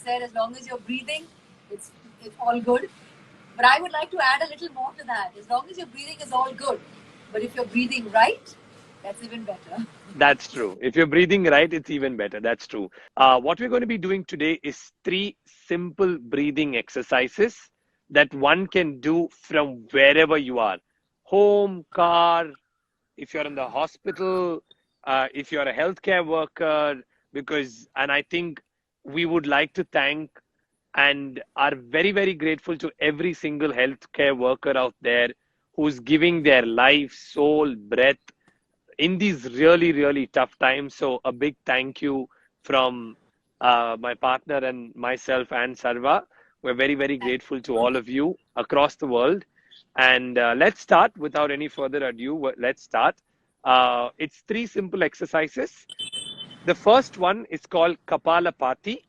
said, as long as you're breathing, it's all good. But I would like to add a little more to that. As long as your breathing is all good, but if you're breathing right, that's even better. That's true. If you're breathing right, it's even better. That's true. What we're going to be doing today is 3 simple breathing exercises that one can do from wherever you are. Home, car, if you're in the hospital, if you're a healthcare worker, and I think we would like to thank and are very, very grateful to every single healthcare worker out there who's giving their life, soul, breath in these really, really tough times. So a big thank you from my partner and myself and Sarva. We're very, very grateful to all of you across the world. And let's start without any further ado. Let's start. It's 3 simple exercises. The first one is called Kapalapati.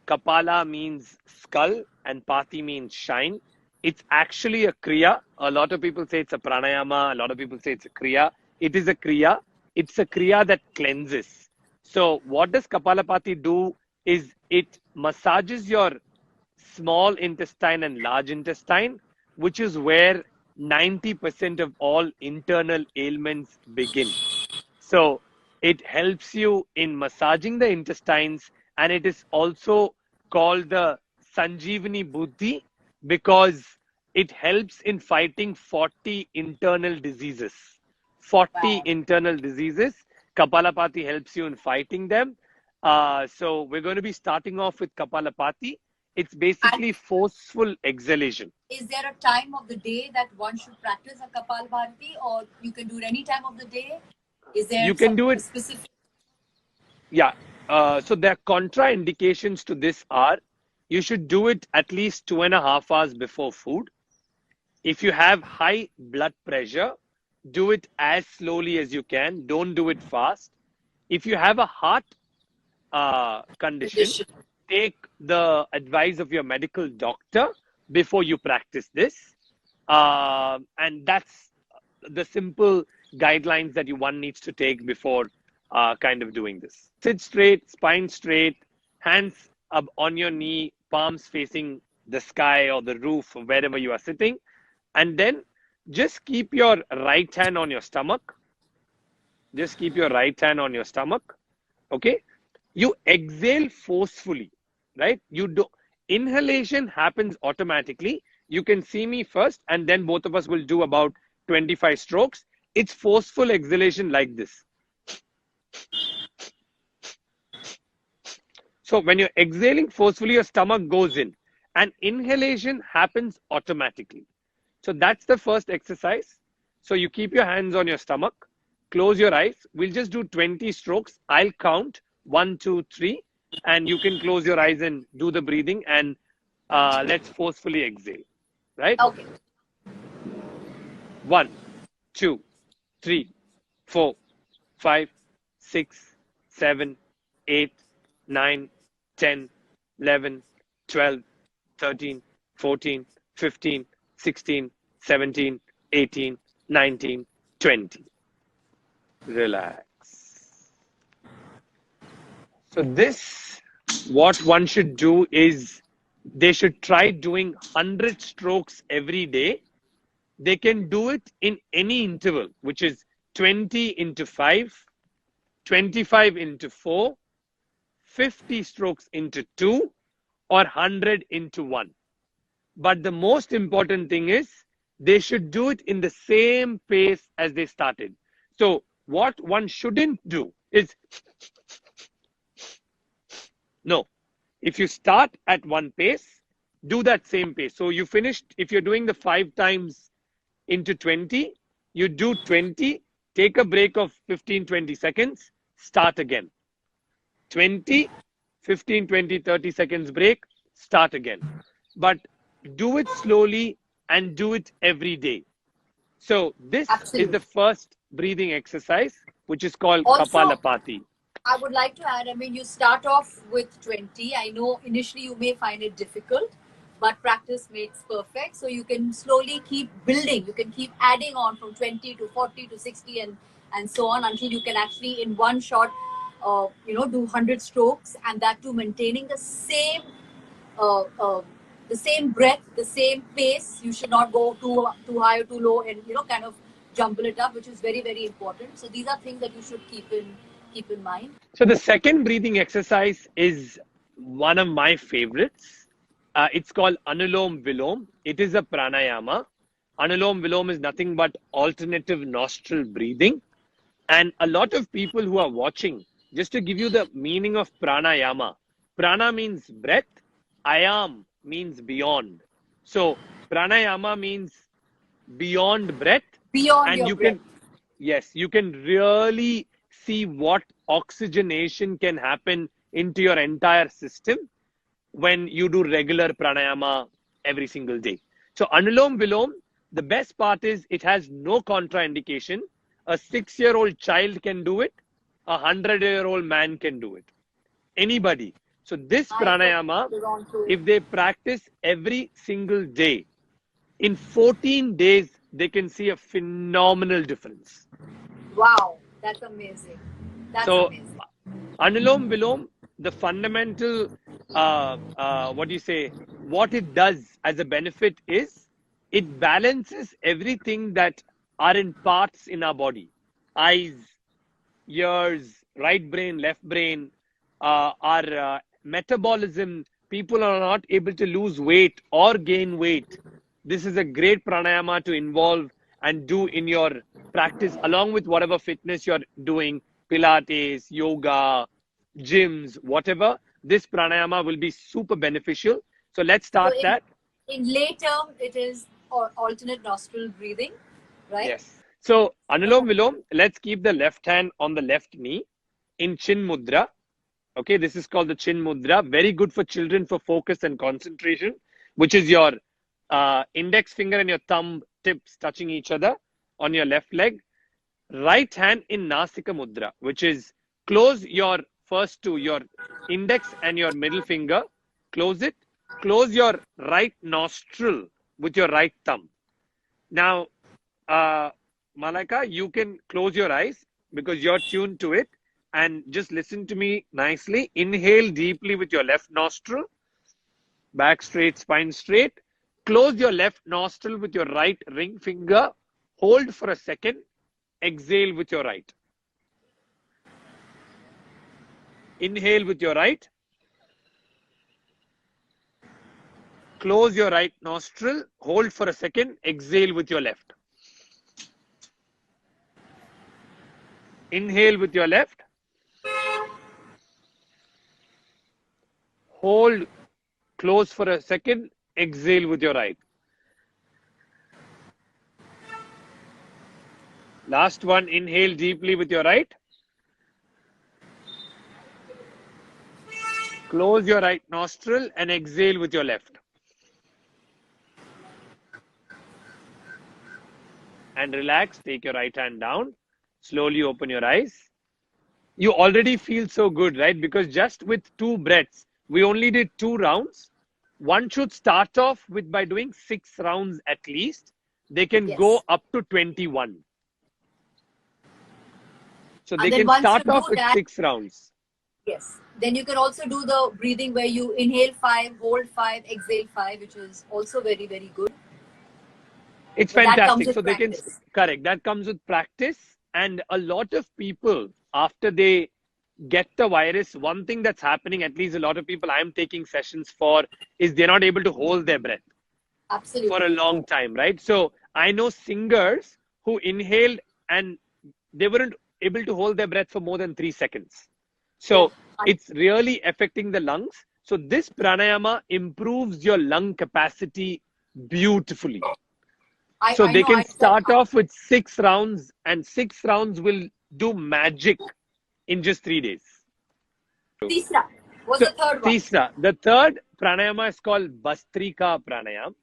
Kapala means skull and Pati means shine. It's actually a Kriya. A lot of people say it's a pranayama. A lot of people say it's a Kriya. It is a Kriya. It's a Kriya that cleanses. So what does Kapalapati do is it massages your small intestine and large intestine, which is where 90% of all internal ailments begin. So it helps you in massaging the intestines, and it is also called the Sanjeevani Buddhi because it helps in fighting 40 internal diseases. 40 internal diseases. Kapalapati helps you in fighting them. So we're going to be starting off with Kapalapati. It's basically forceful exhalation. Is there a time of the day that one should practice a Kapalbhati, or you can do it any time of the day? Is there you can do it specific? Yeah. So there are contraindications to this are you should do it at least 2.5 hours before food. If you have high blood pressure, do it as slowly as you can. Don't do it fast. If you have a heart condition, take the advice of your medical doctor before you practice this. And that's the simple guidelines that one needs to take before kind of doing this. Sit straight, spine straight, hands up on your knee, palms facing the sky or the roof or wherever you are sitting. And then just keep your right hand on your stomach. Just keep your right hand on your stomach. Okay. You exhale forcefully, right? Inhalation happens automatically. You can see me first, and then both of us will do about 25 strokes. It's forceful exhalation like this. So when you're exhaling forcefully, your stomach goes in, and inhalation happens automatically. So that's the first exercise. So you keep your hands on your stomach, close your eyes. We'll just do 20 strokes. I'll count 1, 2, 3, and you can close your eyes and do the breathing, and let's forcefully exhale. Right? Okay. 1, 2, 3, 4, 5, 6, 7, 8, 9, 10, 11, 12, 13, 14, 15, 16, 17, 18, 19, 20. Relax. So what one should do is they should try doing 100 strokes every day. They can do it in any interval, which is 20 into 5, 25 into 4, 50 strokes into 2, or 100 into 1. But the most important thing is they should do it in the same pace as they started. So what one shouldn't do is, no, if you start at one pace, do that same pace. So you finished, if you're doing the 5 times into 20, you do 20, take a break of 15, 20 seconds, start again. 20, 15, 20, 30 seconds break, start again. But do it slowly and do it every day. So this is the first breathing exercise, which is called Kapalapati. I would like to add, I mean, you start off with 20. I know initially you may find it difficult, but practice makes perfect. So you can slowly keep building. You can keep adding on from 20 to 40 to 60 and so on until you can actually in one shot do 100 strokes, and that too maintaining uh, uh, the same breath, the same pace. You should not go too high or too low, and kind of jumble it up, which is very very important. So these are things that you should keep in mind. So the second breathing exercise is one of my favorites. It's called Anulom Vilom. It is a pranayama. Anulom Vilom is nothing but alternative nostril breathing. And a lot of people who are watching, just to give you the meaning of pranayama, prana means breath, ayam means beyond. So pranayama means beyond breath, Beyond and your you breath. can, yes, you can really see what oxygenation can happen into your entire system when you do regular pranayama every single day. So Anulom Vilom, the best part is it has no contraindication. A 6-year-old child can do it. A 100-year-old man can do it. Anybody. So this I pranayama, belong to it. if they practice every single day, in 14 days, they can see a phenomenal difference. Wow, that's amazing. That's So amazing. Anulom Vilom, the fundamental, what it does as a benefit is it balances everything that are in parts in our body. Eyes, ears, right brain, left brain, our metabolism. People are not able to lose weight or gain weight. This is a great pranayama to involve and do in your practice along with whatever fitness you're doing, Pilates, yoga, gyms, whatever. This pranayama will be super beneficial. So let's So start that. in lay term, it is alternate nostril breathing, right? Yes. So Anulom Vilom, let's keep the left hand on the left knee in Chin Mudra. Okay, this is called the Chin Mudra. Very good for children for focus and concentration, which is your index finger and your thumb tips touching each other on your left leg. Right hand in Nasika Mudra, which is close your first two, your index and your middle finger. Close it. Close your right nostril with your right thumb. Now, Malaka, you can close your eyes because you're tuned to it and just listen to me nicely. Inhale deeply with your left nostril, back straight, spine straight. Close your left nostril with your right ring finger. Hold for a second. Exhale with your right. Inhale with your right. Close your right nostril. Hold for a second. Exhale with your left. Inhale with your left. Hold, close for a second. Exhale with your right. Last one, inhale deeply with your right. Close your right nostril and exhale with your left. And relax, take your right hand down. Slowly open your eyes. You already feel so good, right? Because just with 2 breaths, we only did 2 rounds. One should start off with by doing 6 rounds at least. They can go Yes. up to 21. So And they then can once start you off do with that, 6 rounds. yes, then you can also do the breathing where you inhale 5, hold 5, exhale 5, which is also very very good. It's But that comes fantastic. So with they can, practice. correct, that comes with practice. And a lot of people, after they get the virus, one thing that's happening, at least a lot of people I'm taking sessions for, is they're not able to hold their breath for a Absolutely. long time, right? So I know singers who inhaled and they weren't able to hold their breath for more than 3 seconds. Yeah. So it's really affecting the lungs. So this pranayama improves your lung capacity beautifully. So I they know. can start off with 6 rounds, and 6 rounds will do magic in just 3 days. Tisra was So, the third one. Tisra, the third pranayama is called Bastrika pranayama.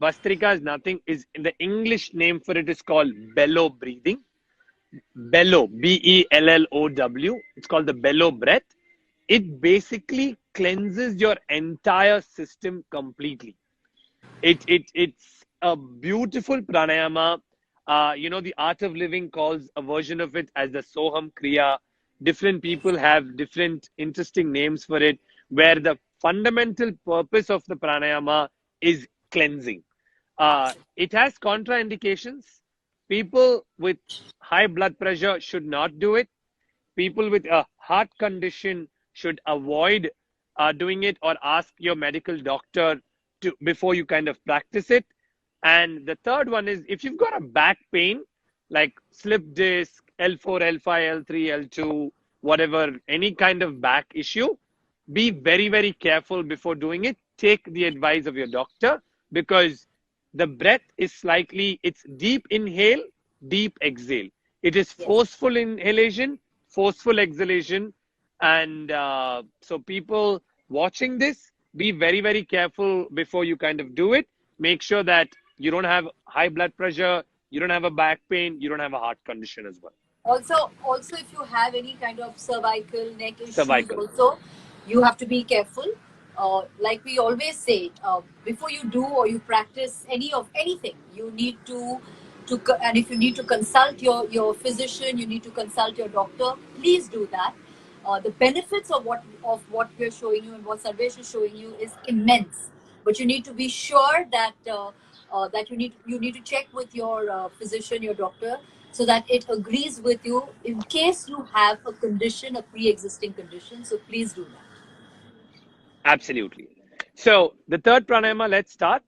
Bastrika is nothing, is in the English name for it is called bellow breathing. Bellow, Bellow. It's called the bellow breath. It basically cleanses your entire system completely. It's a beautiful pranayama. The Art of Living calls a version of it as the Soham Kriya. Different people have different interesting names for it, where the fundamental purpose of the pranayama is cleansing. It has contraindications. People with high blood pressure should not do it. People with a heart condition should avoid doing it, or ask your medical doctor to before you kind of practice it. And the third one is, if you've got a back pain like slip disc, L4, L5, L3, L2, whatever, any kind of back issue, be very, very careful before doing it. Take the advice of your doctor, because the breath is it's deep inhale, deep exhale. It is Yes. forceful inhalation, forceful exhalation. And so people watching this, be very, very careful before you kind of do it. Make sure that you don't have high blood pressure, you don't have a back pain, you don't have a heart condition as well. Also, if you have any kind of cervical neck issues, Cervical. also you have to be careful. Like we always say, before you do or you practice anything, you need and if you need to consult your physician, you need to consult your doctor. Please do that. The benefits of what we're showing you and what Sarvesh is showing you is immense. But you need to be sure that that you need to check with your physician, your doctor, so that it agrees with you in case you have a condition, a pre-existing condition. So please do that. Absolutely. So the third pranayama, let's start.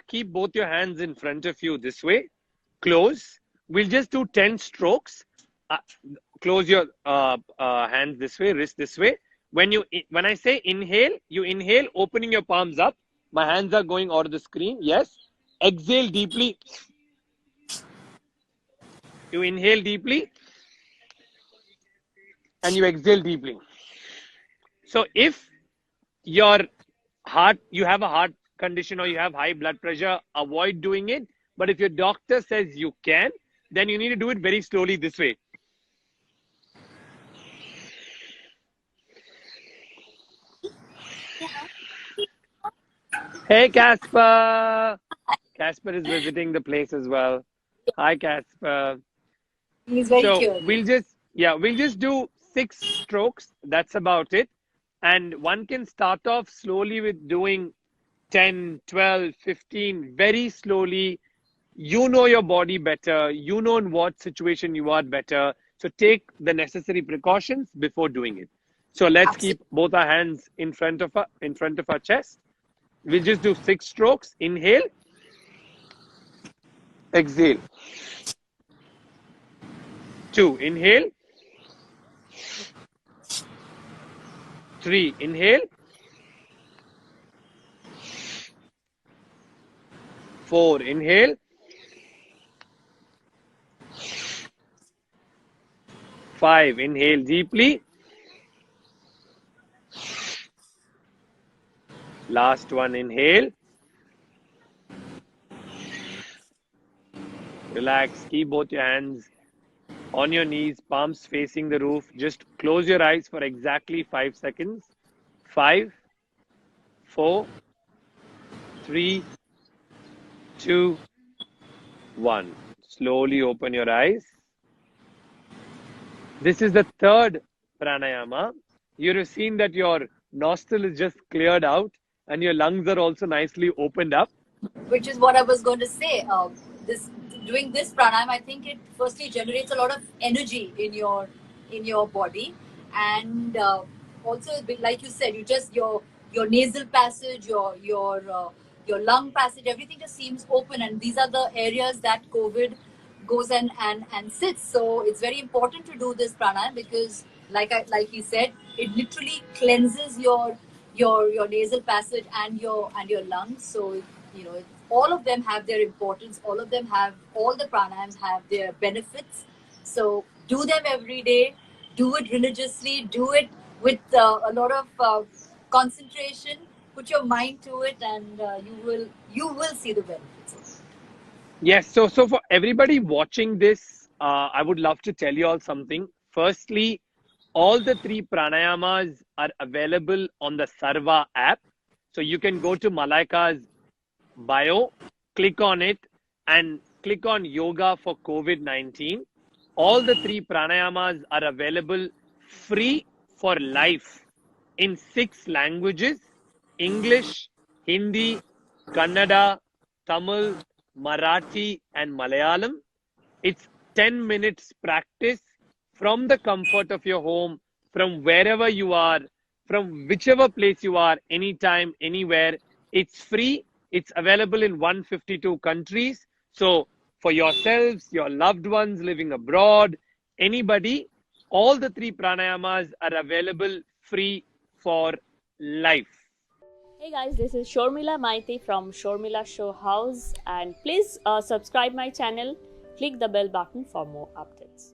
Keep both your hands in front of you this way. Close. We'll just do 10 strokes. Close your hands this way, wrist this way. When I say inhale, you inhale, opening your palms up. My hands are going out of the screen. Yes. Exhale deeply. You inhale deeply and you exhale deeply. So if you have a heart condition or you have high blood pressure, avoid doing it. But if your doctor says you can, then you need to do it very slowly this way. Hey, Casper. Casper is visiting the place as well. Hi, Casper. He's very So curious. we'll just do 6 strokes. That's about it. And one can start off slowly with doing 10, 12, 15, very slowly. You know your body better. You know in what situation you are better. So take the necessary precautions before doing it. So let's keep both our hands in front of our chest. We'll just do 6 strokes. Inhale. Exhale. 2. Inhale. 3. Inhale. 4. Inhale. 5. Inhale deeply. Last one. Inhale. Relax. Keep both your hands on your knees, palms facing the roof. Just close your eyes for exactly 5 seconds. 5, 4, 3, 2, 1. Slowly open your eyes. This is the third pranayama. You have seen that your nostril is just cleared out and your lungs are also nicely opened up. Which is what I was going to say. Doing this pranayama, I think it firstly generates a lot of energy in your body, and also like you said, your nasal passage, your lung passage, everything just seems open, and these are the areas that COVID goes and sits. So it's very important to do this pranayama because, like he said, it literally cleanses your nasal passage and your lungs. So all of them have their importance. All the pranayams have their benefits. So do them every day. Do it religiously. Do it with a lot of concentration. Put your mind to it, and you will see the benefits. Yes. So for everybody watching this, I would love to tell you all something. Firstly, all the 3 pranayamas are available on the Sarva app. So you can go to Malaika's bio, click on it, and click on Yoga for COVID-19. All the 3 pranayamas are available free for life in 6 languages: English, Hindi, Kannada, Tamil, Marathi, and Malayalam. It's 10 minutes practice from the comfort of your home, from wherever you are, from whichever place you are, anytime, anywhere. It's free. It's available in 152 countries. So, for yourselves, your loved ones living abroad, anybody, all the 3 pranayamas are available free for life. Hey guys, this is Shormila Maiti from Shormila Show House, and please subscribe my channel, click the bell button for more updates.